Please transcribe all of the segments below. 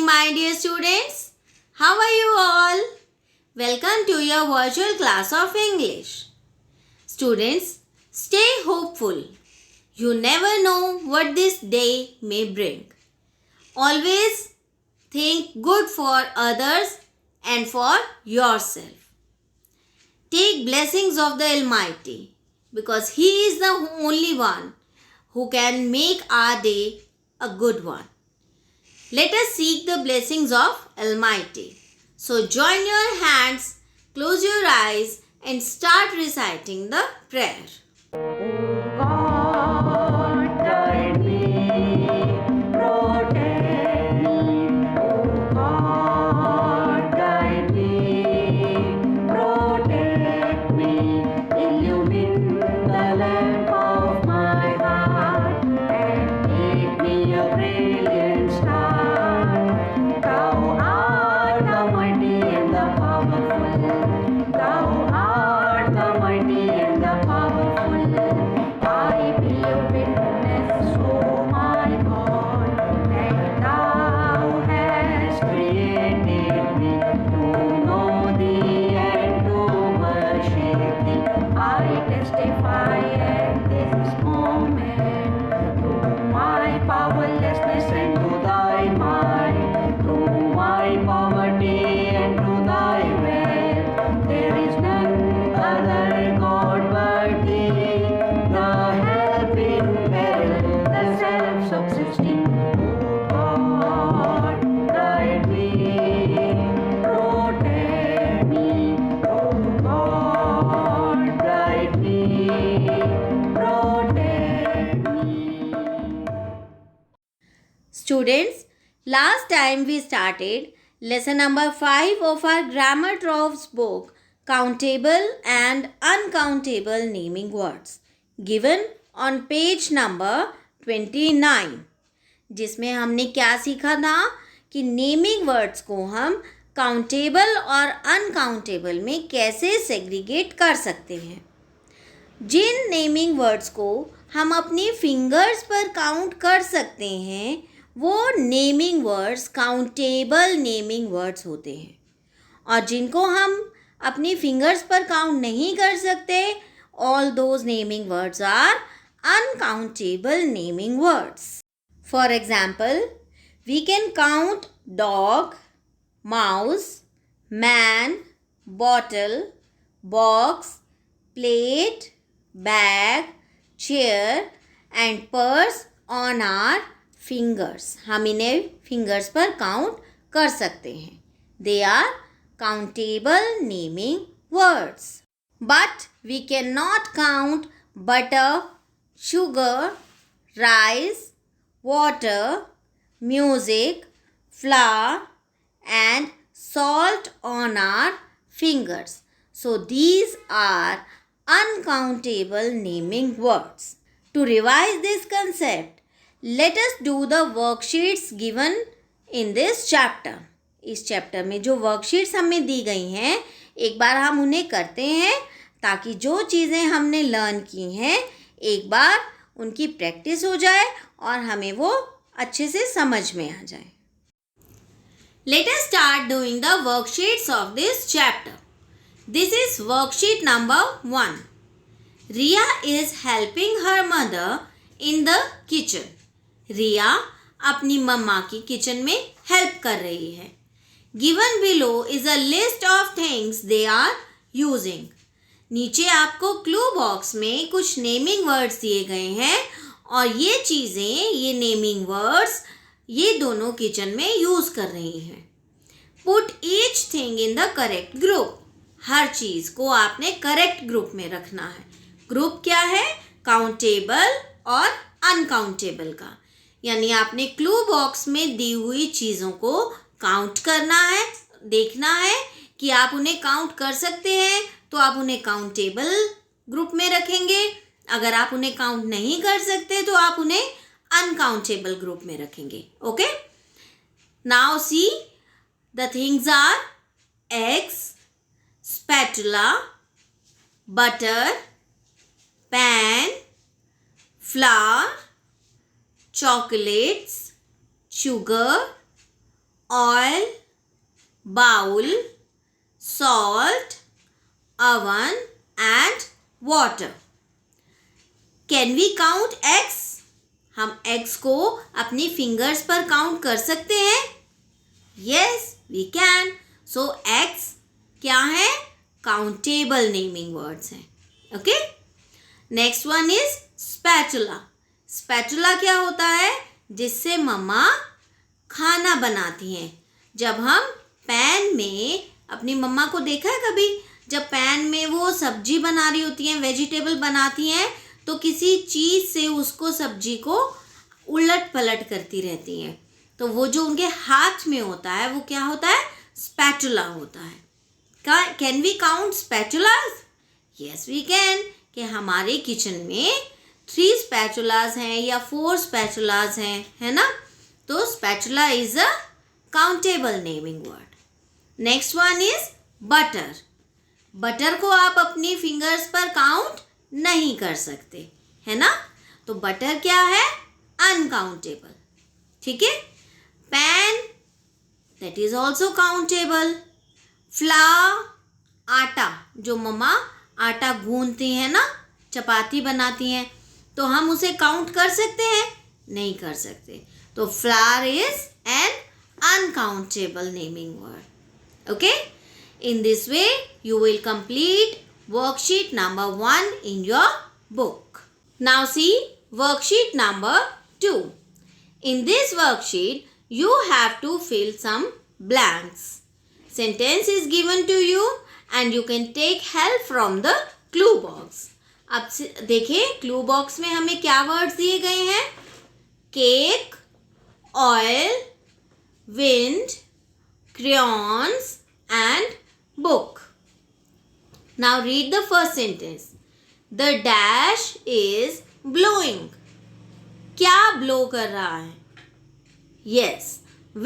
my dear students. How are you all? Welcome to your virtual class of English. Students, stay hopeful. You never know what this day may bring. Always think good for others and for yourself. Take blessings of the Almighty because He is the only one who can make our day a good one. Let us seek the blessings of Almighty. So join your hands, close your eyes and start reciting the prayer. God, guide me, protect me. Oh God, guide me, protect me. Illumine the lamp of my heart and make me a brilliant star. Thou art the mighty and the powerful. Thou art the mighty and the powerful. I be a witness, oh my God, that Thou hast created me to know Thee and to worship Thee. I testify at this moment to my powerlessness and to Thy might, to my poverty and to Thy wealth. There is none other God but Thee, the help in peril, the self-subsisting. O God, guide me, protect me. O God, guide me, protect me. Students, last time we started lesson number 5 of our Grammar Troves book, Countable and Uncountable Naming Words, given on page number 29, जिसमें हमने क्या सीखा था कि naming words को हम countable और uncountable में कैसे सेग्रीगेट कर सकते हैं. जिन नेमिंग वर्ड्स को हम अपनी फिंगर्स पर काउंट कर सकते हैं वो naming words countable naming words होते हैं, और जिनको हम अपनी फिंगर्स पर काउंट नहीं कर सकते all those naming words are uncountable naming words. For example, we can count dog, mouse, man, bottle, box, plate, bag, chair and purse on our fingers. हम इन्हें फिंगर्स पर काउंट कर सकते हैं. They are countable naming words. But we can not count butter, sugar, rice, water, music, flour and salt on our fingers. So these are uncountable naming words. To revise this concept, let us do the worksheets given in this chapter. इस chapter में जो worksheets हमें दी गई हैं एक बार हम उन्हें करते हैं ताकि जो चीज़ें हमने लर्न की हैं एक बार उनकी प्रैक्टिस हो जाए और हमें वो अच्छे से समझ में आ जाए. Let us start doing the worksheets of this chapter. This is worksheet number 1. Riya is helping her mother in the kitchen. रिया अपनी मम्मा की किचन में हेल्प कर रही है. Given below is a list of things they are using. नीचे आपको clue box में कुछ नेमिंग वर्ड्स दिए गए हैं और ये चीज़ें, ये नेमिंग वर्ड्स ये दोनों किचन में यूज़ कर रही हैं. Put each thing in the correct group. हर चीज़ को आपने करेक्ट ग्रुप में रखना है. ग्रुप क्या है? काउंटेबल और अनकाउंटेबल का. यानी आपने क्लू बॉक्स में दी हुई चीज़ों को काउंट करना है, देखना है कि आप उन्हें काउंट कर सकते हैं तो आप उन्हें काउंटेबल ग्रुप में रखेंगे. अगर आप उन्हें काउंट नहीं कर सकते तो आप उन्हें अनकाउंटेबल ग्रुप में रखेंगे. Okay, now see the things are eggs, spatula, butter, pan, flour, chocolates, sugar, oil, bowl, salt, oven and water. Can we count eggs? हम eggs को अपनी fingers पर count कर सकते हैं? Yes, we can. So eggs क्या है? Countable naming words हैं. Okay? Next one is spatula. Spatula क्या होता है? जिससे मम्मा खाना बनाती हैं. जब हम पैन में अपनी मम्मा को देखा है कभी, जब पैन में वो सब्जी बना रही होती हैं, वेजिटेबल बनाती हैं, तो किसी चीज़ से उसको सब्जी को उलट पलट करती रहती हैं. तो वो जो उनके हाथ में होता है वो क्या होता है? स्पैटुला होता है. Can we count spatulas? Yes we can. कि हमारे किचन में 3 स्पैटुलास हैं या 4 स्पैटुलास हैं, है ना. तो spatula is a countable naming word. Next one is butter. Butter को आप अपनी फिंगर्स पर काउंट नहीं कर सकते, है ना. तो बटर क्या है? अनकाउंटेबल. ठीक है. Pan, that is also countable. Flower, आटा, जो मम्मा आटा गूंथती हैं ना, चपाती बनाती हैं, तो हम उसे काउंट कर सकते हैं? नहीं कर सकते. तो flower is an uncountable naming word. Okay. In this way, you will complete worksheet number 1 in your book. Now see worksheet number 2. In this worksheet, you have to fill some blanks. Sentence is given to you and you can take help from the clue box. अब देखिए clue box में हमें क्या words दिए गए हैं? Cake, oil, wind, crayons and book. Now read the first sentence. The dash is blowing. क्या blow कर रहा है? Yes,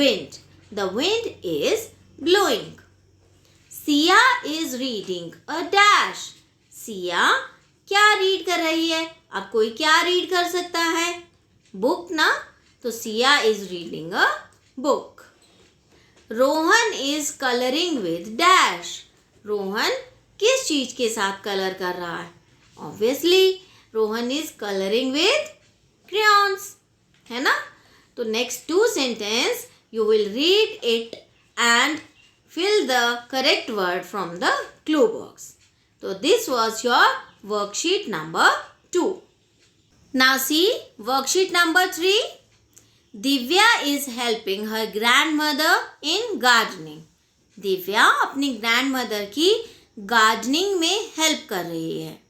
wind. The wind is blowing. Sia is reading a dash. Sia क्या read कर रही है? अब कोई क्या read कर सकता है? Book ना. तो Sia is reading a book. Rohan is colouring with dash. Rohan किस चीज के साथ कलर कर रहा है? Obviously Rohan is colouring with crayons, है ना. तो next 2 sentence you will read it and fill the correct word from the clue box. तो this was your worksheet number 2. Now see worksheet number 3. Divya is helping her grandmother in gardening. Divya अपनी grandmother की gardening में help कर रही है.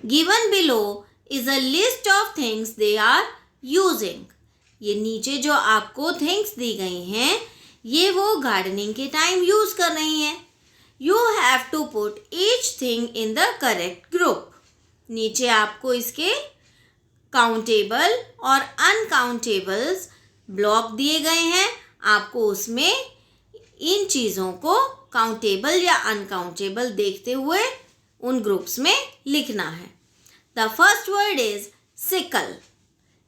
Given below is a list of things they are using. ये नीचे जो आपको थिंग्स दी गई हैं, ये वो गार्डनिंग के टाइम यूज कर रही हैं. You have to put each thing in the correct group. नीचे आपको इसके काउंटेबल और अनकाउंटेबल्स ब्लॉक दिए गए हैं. आपको उसमें इन चीज़ों को काउंटेबल या अनकाउंटेबल देखते हुए उन ग्रुप्स में लिखना है. The first word is sickle.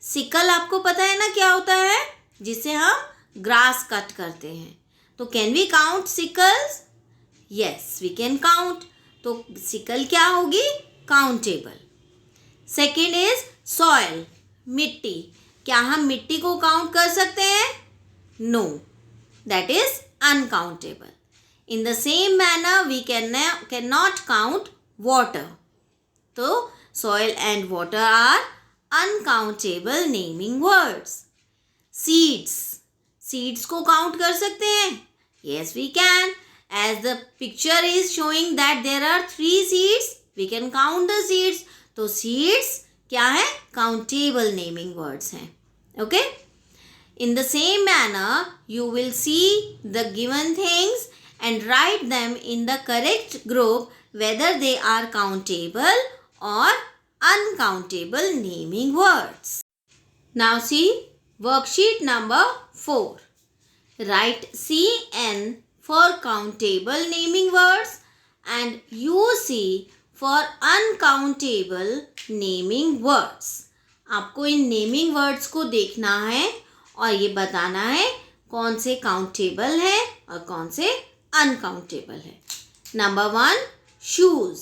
Sickle आपको पता है ना क्या होता है? जिसे हम ग्रास कट करते हैं. तो can we count sickles? Yes, we can count. तो सिकल क्या होगी? काउंटेबल. सेकेंड इज सॉइल, मिट्टी. क्या हम मिट्टी को काउंट कर सकते हैं? No, that is uncountable. In the same manner we can not count water. तो soil and water are uncountable naming words. Seeds, seeds को काउंट कर सकते हैं? Yes we can. As the picture is showing that there are 3 seeds, we can count the seeds. तो seeds क्या है? Countable naming words हैं. Okay. In the same manner you will see the given things and write them in the correct group whether they are countable or uncountable naming words. Now see worksheet number 4. Write CN for countable naming words and UC for uncountable naming words. आपको इन naming words को देखना है और ये बताना है कौन से काउंटेबल है और कौन से अनकाउंटेबल है. Number 1 shoes.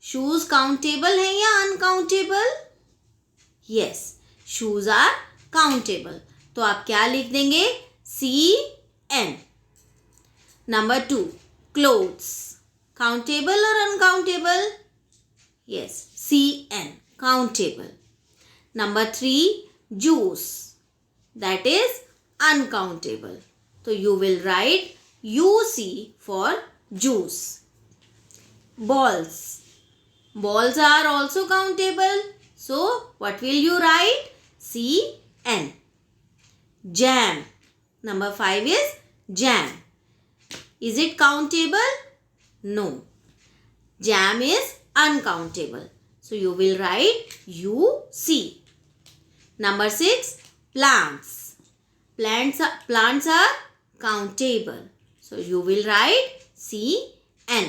शूज काउंटेबल है या uncountable? Yes, shoes are countable. तो आप क्या लिख देंगे? CN. Number 2 clothes. काउंटेबल और uncountable? Yes, CN countable. Number 3 juice. That is uncountable. So you will write UC for juice. Balls. Balls are also countable. So what will you write? CN. Jam. Number 5 is jam. Is it countable? No. Jam is uncountable. So you will write UC. Number 6 plants. Plants are countable. So you will write CN.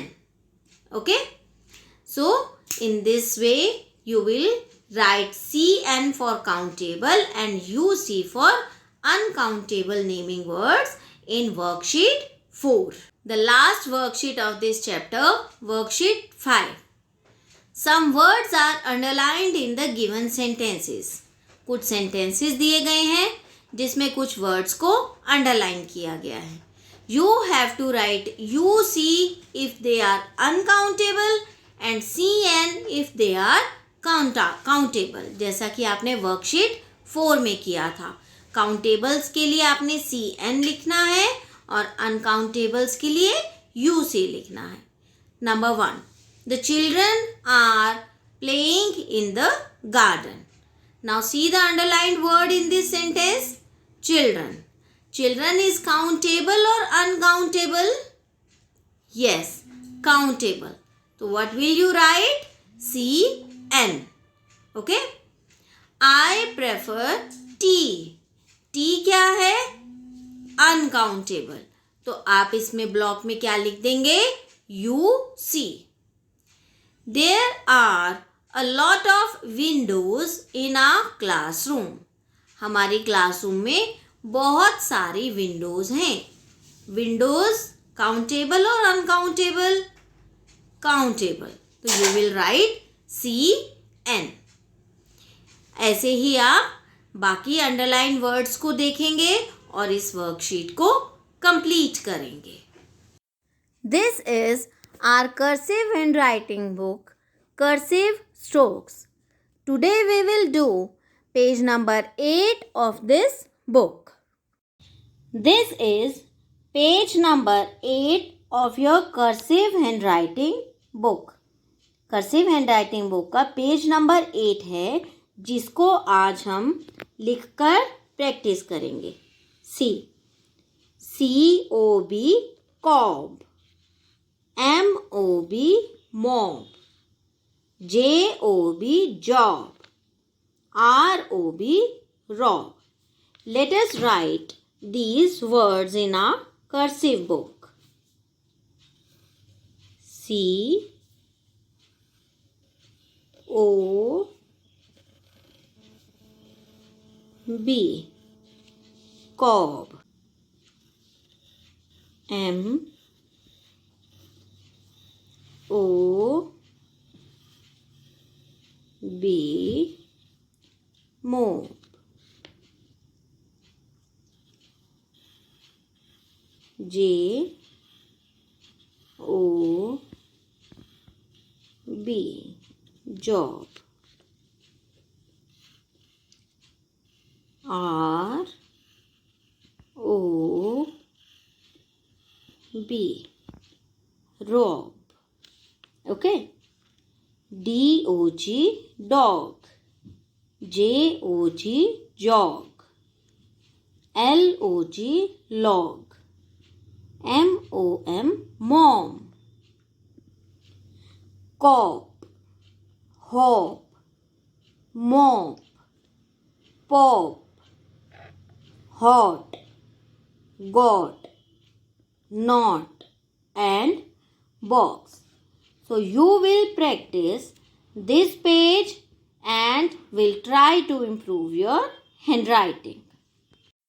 Okay. So in this way you will write CN for countable and UC for uncountable naming words in worksheet 4. The last worksheet of this chapter, worksheet 5. Some words are underlined in the given sentences. कुछ sentences दिए गए हैं जिसमें कुछ words को underline किया गया है. You have to write UC if they are uncountable and CN if they are countable. जैसा कि आपने worksheet 4 में किया था. Countables के लिए आपने CN लिखना है और uncountables के लिए UC लिखना है. Number 1. The children are playing in the garden. Now see the underlined word in this sentence. Children. Children is countable or uncountable? Yes, countable. So what will you write? CN. Okay. I prefer tea. Tea क्या है? Uncountable. तो आप इसमें block में क्या लिख देंगे? UC. There are a lot of windows in our classroom. हमारी क्लासरूम में बहुत सारी विंडोज हैं. विंडोज काउंटेबल और अनकाउंटेबल? काउंटेबल. तो यू विल राइट CN. ऐसे ही आप बाकी अंडरलाइन वर्ड्स को देखेंगे और इस वर्कशीट को कंप्लीट करेंगे. This is our cursive handwriting book, Cursive Strokes. Today we will do page number 8 of this book. This is page number 8 of your cursive handwriting book. Cursive handwriting book का page number 8 है जिसको आज हम लिखकर practice करेंगे. COB cob. MOB mob. JOB job. ROB rob. Let us write these words in our cursive book. COB cob. MOB mob. JOB job. ROB rob. Okay. DOG dog. JOG jog. LOG log. MOM mom. Cop. Hop. Mop. Pop. Hot. Got. Not. And box. So you will practice this page and will try to improve your handwriting.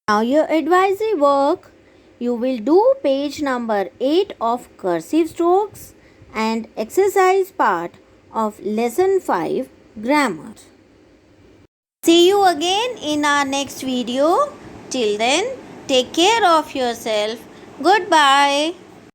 Now your advisory work. You will do page number 8 of cursive strokes and exercise part of lesson 5 grammar. See you again in our next video. Till then, take care of yourself. Goodbye.